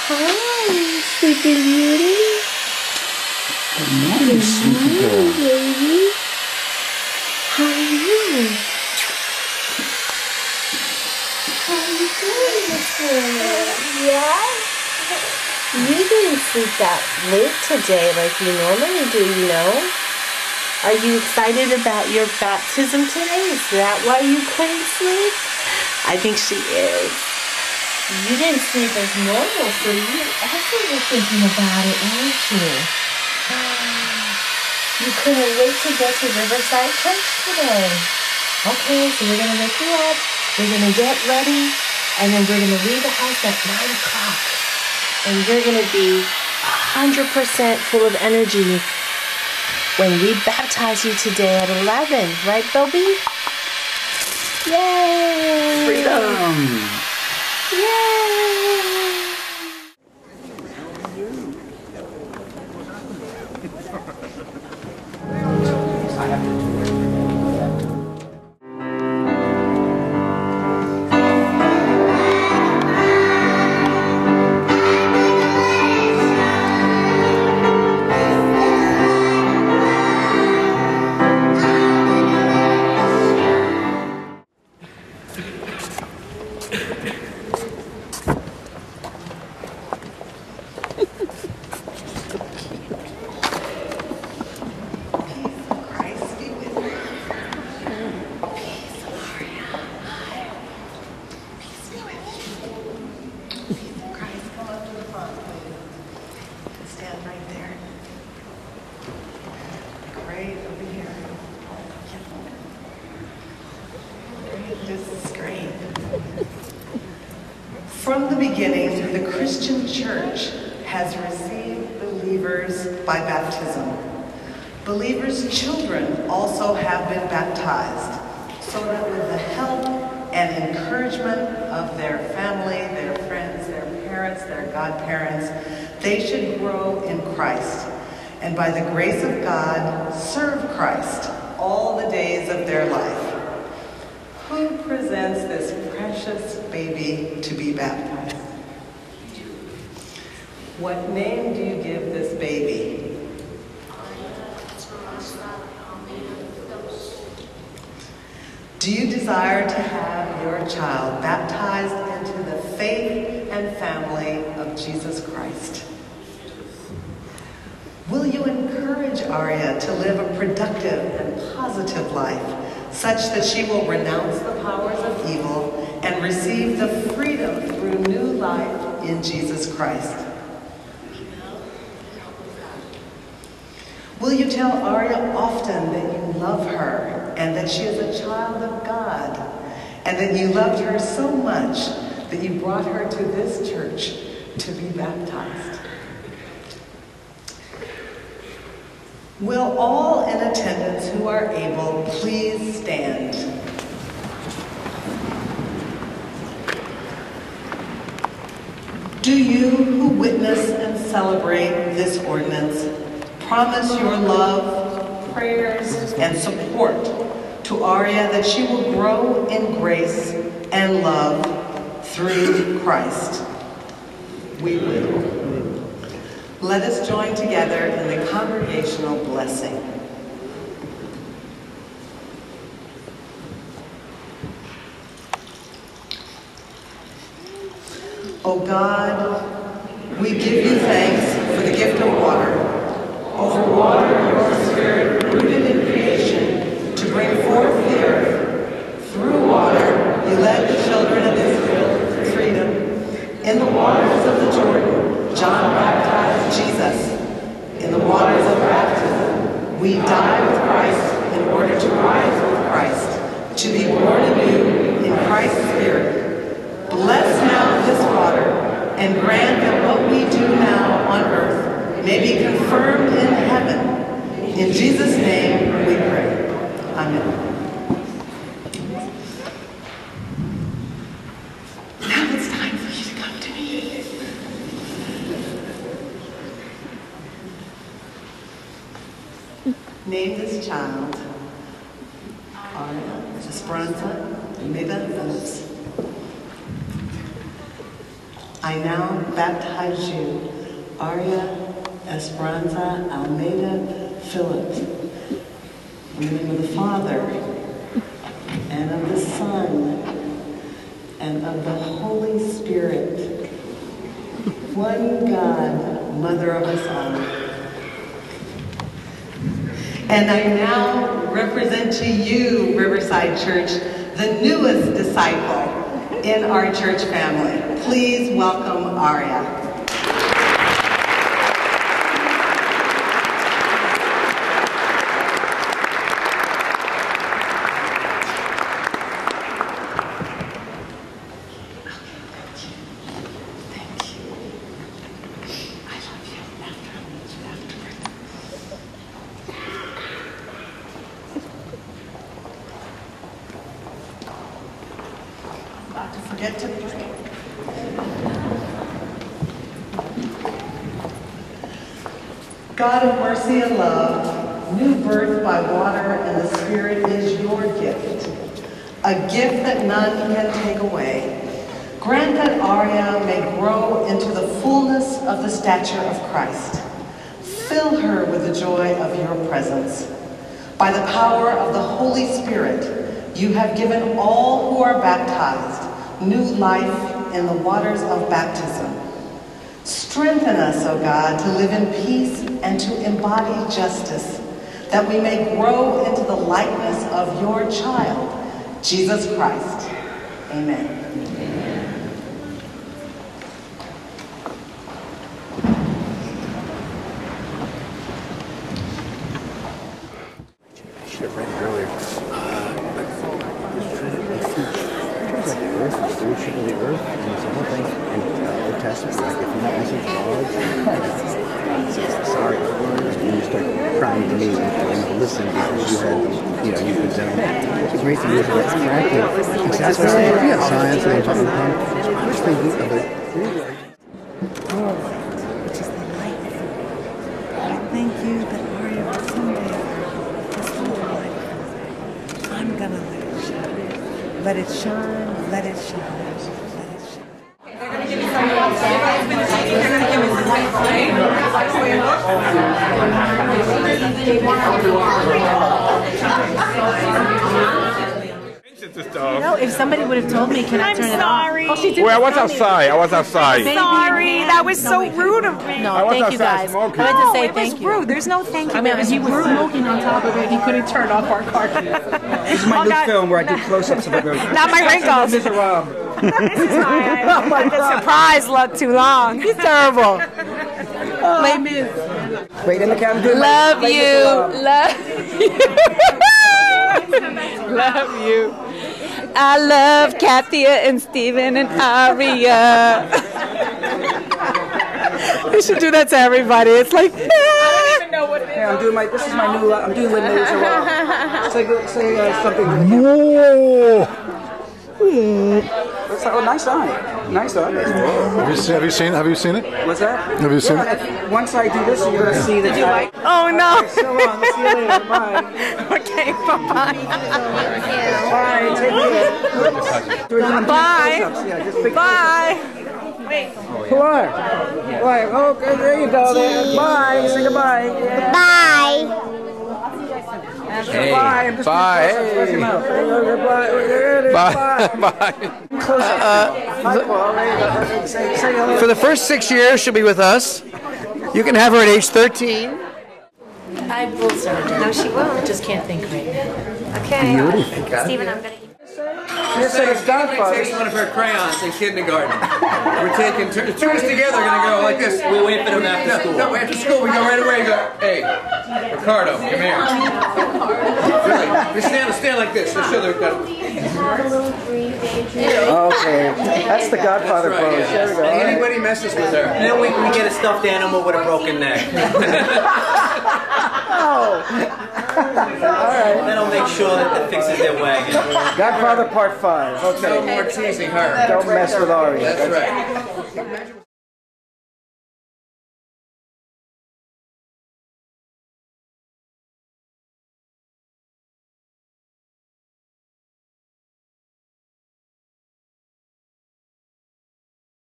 Hi, Sleepy Beauty. Good morning, Sleepy girl. Baby. How are you? How are you doing this morning? Yeah? You didn't sleep that late today like you normally do, you know? Are you excited about your baptism today? Is that why you couldn't sleep? I think she is. You didn't sleep as normal, so you also were thinking about it, weren't you? You couldn't wait to get to Riverside Church today. Okay, so we're going to wake you up, we're going to get ready, and then we're going to leave the house at 9 o'clock. And you're going to be 100% full of energy when we baptize you today at 11. Right, Bobby? Yay! Freedom! Yay! From the beginning, the Christian Church has received believers by baptism. Believers' children also have been baptized, so that with the help and encouragement of their family, their friends, their parents, their godparents, they should grow in Christ, and by the grace of God, serve Christ all the days of their life. Who presents this precious baby to be baptized? What name do you give this baby? Do you desire to have your child baptized into the faith and family of Jesus Christ? Will you encourage Aria to live a productive and positive life, such that she will renounce the powers of evil and receive the freedom through new life in Jesus Christ? Will you tell Aria often that you love her and that she is a child of God, and that you loved her so much that you brought her to this church to be baptized? Will all in attendance who are able please stand? Do you who witness and celebrate this ordinance promise your love, prayers, and support to Aria that she will grow in grace and love through Christ? We will. Let us join together in the congregational blessing. O God, we give you thanks for the gift of water. Over water, your Spirit rooted in creation to bring forth the earth. Through water, you led the children of Israel to freedom. In the waters of the Jordan, John baptized Jesus. In the waters of baptism, we die with Christ in order to rise with Christ, to be born anew in Christ's Spirit. Bless now this water, and grant that what we do now on earth may be confirmed in heaven. In Jesus' name we pray. Amen. Now it's time for you to come to me. Name this child Aria, Esperanza, Phillips. I now baptize you, Aria, Esperanza, Almeida, Phillips, in the name of the Father, and of the Son, and of the Holy Spirit, one God, Mother of us all. And I now represent to you, Riverside Church, the newest disciple in our church family. Please welcome Aria. Forget to pray. God of mercy and love, new birth by water and the Spirit is your gift, a gift that none can take away. Grant that Aria may grow into the fullness of the stature of Christ. Fill her with the joy of your presence. By the power of the Holy Spirit, you have given all who are baptized new life in the waters of baptism. Strengthen us, O God, to live in peace and to embody justice, that we may grow into the likeness of your child, Jesus Christ. Amen. I should have read it earlier. The stewardship of the earth, and it's all things in the Old Testament, like if you're not listening to God, sorry, and you start crying to me and to listen because you had, you could zone. It's great to use that correctly. That's what I'm saying. Yeah, science and talking about first thing of it. Which is the light. I thank you that Aria will someday this whole life. I'm gonna let it shine. Let it shine, let it shine, let it shine. They're going to give me some they're going to give me some If somebody would have told me, can I turn it off? Well, I was outside. Sorry, that was so rude of me. No, thank you guys. I smoking. wanted to say It was thank you. rude. There's no thank you. I mean, he was smoking on top of it. He couldn't turn off our car. This is my new film where I do close-ups of it. Not my wrinkles. Mr. Rob. This is why I let the surprise look too long. He's terrible. Les Mis. Wait in the camera. Love you. Love you. Love you. I love Kathia and Steven and Aria. You should do that to everybody. It's like, I don't even know what it is. Yeah, I'm doing this is my new, I'm doing Les Mis. Say something. Oh, nice eye. Nice eye. Have you seen it? What's that? Have you seen it? Once I do this, you're going to see the eye. Oh no. Okay, so long. Let's see you later. Bye. Okay, bye-bye. Bye. Take care. Bye. Yeah, just big Bye. Wait. Bye. Bye. Okay, there you go. There. Bye. Say goodbye. Yeah. Bye. Hey. Bye. Bye. Hey. Bye. Bye. For the first 6 years, she'll be with us. You can have her at age 13. I will start. No, she won't. I just can't think right now. Okay. Steven, I'm going to... This is Godfather. Takes one of her crayons in kindergarten. We're taking the two of us together. Are gonna go like this. We'll wait for them after school. No, after school we go right away. And go, hey, Ricardo, come here. Really, we stand like this. Let's show the. Okay, that's the Godfather That's right, pose. yeah. There we go. And anybody messes with her. And then we get a stuffed animal with a broken neck. Oh. Then I'll make sure that it fixes their wagon. Godfather Part 5. Okay. No more teasing her. Don't mess with Aria. That's right.